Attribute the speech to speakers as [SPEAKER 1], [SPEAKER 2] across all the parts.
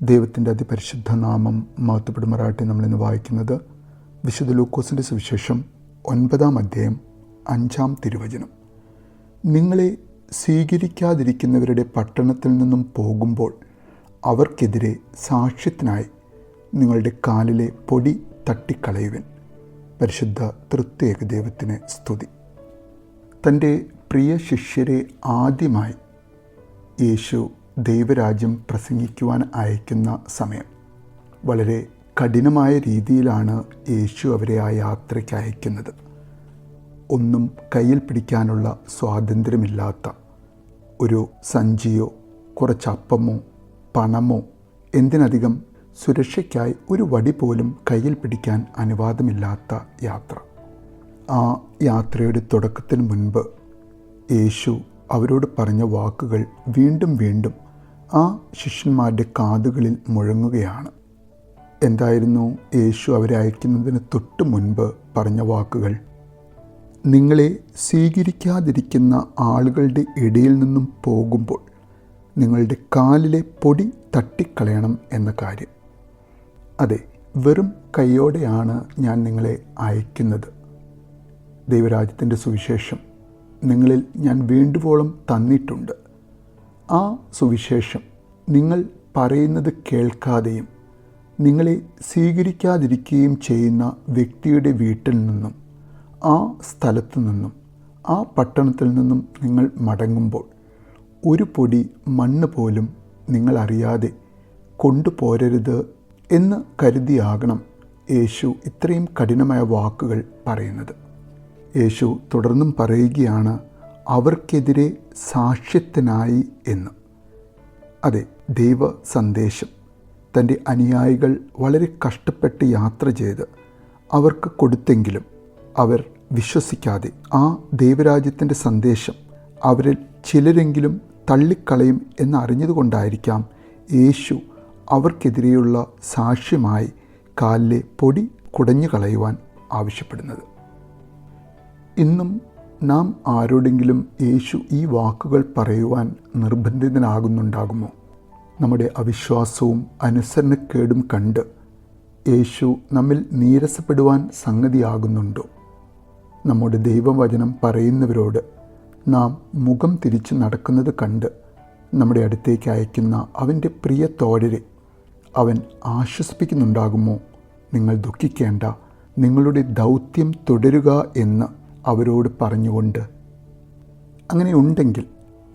[SPEAKER 1] ദൈവത്തിൻ്റെ അതിപരിശുദ്ധ നാമം മഹത്വപ്പെടുമാറാട്ടെ. നമ്മളിന്ന് വായിക്കുന്നത് വിശുദ്ധ ലൂക്കോസിൻ്റെ സുവിശേഷം 9-ാം അധ്യായം 5-ാം തിരുവചനം. നിങ്ങളെ സ്വീകരിക്കാതിരിക്കുന്നവരുടെ പട്ടണത്തിൽ നിന്നും പോകുമ്പോൾ അവർക്കെതിരെ സാക്ഷ്യത്തിനായി നിങ്ങളുടെ കാലിലെ പൊടി തട്ടിക്കളയുവൻ. പരിശുദ്ധ തൃത്യേക ദൈവത്തിന് സ്തുതി. തൻ്റെ പ്രിയ ശിഷ്യരെ ആദ്യമായി യേശു ദൈവരാജ്യം പ്രസംഗിക്കുവാൻ അയക്കുന്ന സമയം വളരെ കഠിനമായ രീതിയിലാണ് യേശു അവരെ ആ യാത്രയ്ക്ക് അയക്കുന്നത്. ഒന്നും കയ്യിൽ പിടിക്കാനുള്ള സ്വാതന്ത്ര്യമില്ലാത്ത ഒരു സഞ്ചിയോ കുറച്ചപ്പമോ പണമോ, എന്തിനധികം സുരക്ഷയ്ക്കായി ഒരു വടി പോലും കയ്യിൽ പിടിക്കാൻ അനുവാദമില്ലാത്ത യാത്ര. ആ യാത്രയുടെ തുടക്കത്തിന് മുൻപ് യേശു അവരോട് പറഞ്ഞ വാക്കുകൾ വീണ്ടും വീണ്ടും ആ ശിഷ്യന്മാരുടെ കാതുകളിൽ മുഴങ്ങുകയാണ്. എന്തായിരുന്നു യേശു അവരെ അയക്കുന്നതിന് തൊട്ട് മുൻപ് പറഞ്ഞ വാക്കുകൾ? നിങ്ങളെ സ്വീകരിക്കാതിരിക്കുന്ന ആളുകളുടെ ഇടയിൽ നിന്നും പോകുമ്പോൾ നിങ്ങളുടെ കാലിലെ പൊടി തട്ടിക്കളയണം എന്ന കാര്യം. അതെ, വെറും കൈയോടെയാണ് ഞാൻ നിങ്ങളെ അയക്കുന്നത്. ദൈവരാജ്യത്തിൻ്റെ സുവിശേഷം നിങ്ങളിൽ ഞാൻ വേണ്ടുവോളം തന്നിട്ടുണ്ട്. ആ സുവിശേഷം നിങ്ങൾ പറയുന്നത് കേൾക്കാതെയും നിങ്ങളെ സ്വീകരിക്കാതിരിക്കുകയും ചെയ്യുന്ന വ്യക്തിയുടെ വീട്ടിൽ നിന്നും, ആ സ്ഥലത്തു നിന്നും, ആ പട്ടണത്തിൽ നിന്നും നിങ്ങൾ മടങ്ങുമ്പോൾ ഒരു പൊടി മണ്ണ് പോലും നിങ്ങളറിയാതെ കൊണ്ടുപോരരുത് എന്ന് കരുതിയാകണം യേശു ഇത്രയും കഠിനമായ വാക്കുകൾ പറയുന്നത്. യേശു തുടർന്നും പറയുകയാണ്, അവർക്കെതിരെ സാക്ഷ്യത്തിനായി എന്ന്. അതെ, ദൈവ സന്ദേശം തൻ്റെ അനുയായികൾ വളരെ കഷ്ടപ്പെട്ട് യാത്ര ചെയ്ത് അവർക്ക് കൊടുത്തെങ്കിലും അവർ വിശ്വസിക്കാതെ ആ ദൈവരാജ്യത്തിൻ്റെ സന്ദേശം അവരിൽ ചിലരെങ്കിലും തള്ളിക്കളയും എന്നറിഞ്ഞതുകൊണ്ടായിരിക്കാം യേശു അവർക്കെതിരെയുള്ള സാക്ഷ്യമായി കാലിലെ പൊടി കുടഞ്ഞു കളയുവാൻ ആവശ്യപ്പെടുന്നത്. ഇന്നും നാം ആരോടെങ്കിലും യേശു ഈ വാക്കുകൾ പറയുവാൻ നിർബന്ധിതനാകുന്നുണ്ടാകുമോ? നമ്മുടെ അവിശ്വാസവും അനുസരണക്കേടും കണ്ട് യേശു നമ്മിൽ നീരസപ്പെടുവാൻ സംഗതിയാകുന്നുണ്ടോ? നമ്മുടെ ദൈവവചനം പറയുന്നവരോട് നാം മുഖം തിരിച്ച് നടക്കുന്നത് കണ്ട് നമ്മുടെ അടുത്തേക്ക് അയക്കുന്ന അവൻ്റെ പ്രിയ തോഴരെ അവൻ ആശ്വസിപ്പിക്കുന്നുണ്ടാകുമോ? നിങ്ങൾ ദുഃഖിക്കേണ്ട, നിങ്ങളുടെ ദൗത്യം തുടരുക എന്ന് അവരോട് പറഞ്ഞുകൊണ്ട്. അങ്ങനെ ഉണ്ടെങ്കിൽ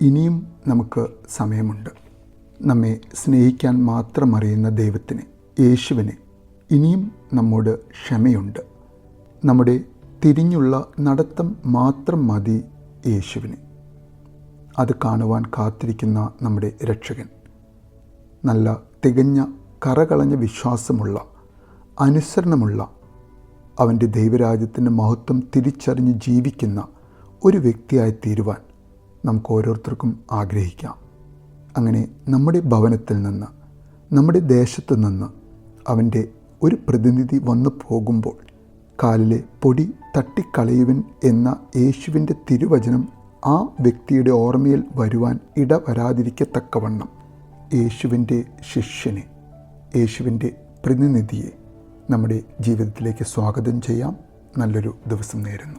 [SPEAKER 1] ഇനിയും നമുക്ക് സമയമുണ്ട്. നമ്മെ സ്നേഹിക്കാൻ മാത്രം അറിയുന്ന ദൈവത്തിന്, യേശുവിന് ഇനിയും നമ്മോട് ക്ഷമയുണ്ട്. നമ്മുടെ തിരിഞ്ഞുള്ള നടത്തം മാത്രം മതി യേശുവിന്. അത് കാണുവാൻ കാത്തിരിക്കുന്ന നമ്മുടെ രക്ഷകൻ, നല്ല തികഞ്ഞ കറകളഞ്ഞ വിശ്വാസമുള്ള, അനുസരണമുള്ള, അവൻ്റെ ദൈവരാജ്യത്തിൻ്റെ മഹത്വം തിരിച്ചറിഞ്ഞ് ജീവിക്കുന്ന ഒരു വ്യക്തിയായി തീരുവാൻ നമുക്ക് ഓരോരുത്തർക്കും ആഗ്രഹിക്കാം. അങ്ങനെ നമ്മുടെ ഭവനത്തിൽ നിന്ന്, നമ്മുടെ ദേശത്തു നിന്ന് അവൻ്റെ ഒരു പ്രതിനിധി വന്നു പോകുമ്പോൾ കാലിലെ പൊടി തട്ടിക്കളയുവൻ എന്ന യേശുവിൻ്റെ തിരുവചനം ആ വ്യക്തിയുടെ ഓർമ്മയിൽ വരുവാൻ ഇടവരാതിരിക്കത്തക്കവണ്ണം യേശുവിൻ്റെ ശിഷ്യനെ, യേശുവിൻ്റെ പ്രതിനിധിയെ നമ്മുടെ ജീവിതത്തിലേക്ക് സ്വാഗതം ചെയ്യാം. നല്ലൊരു ദിവസം നേരുന്നു.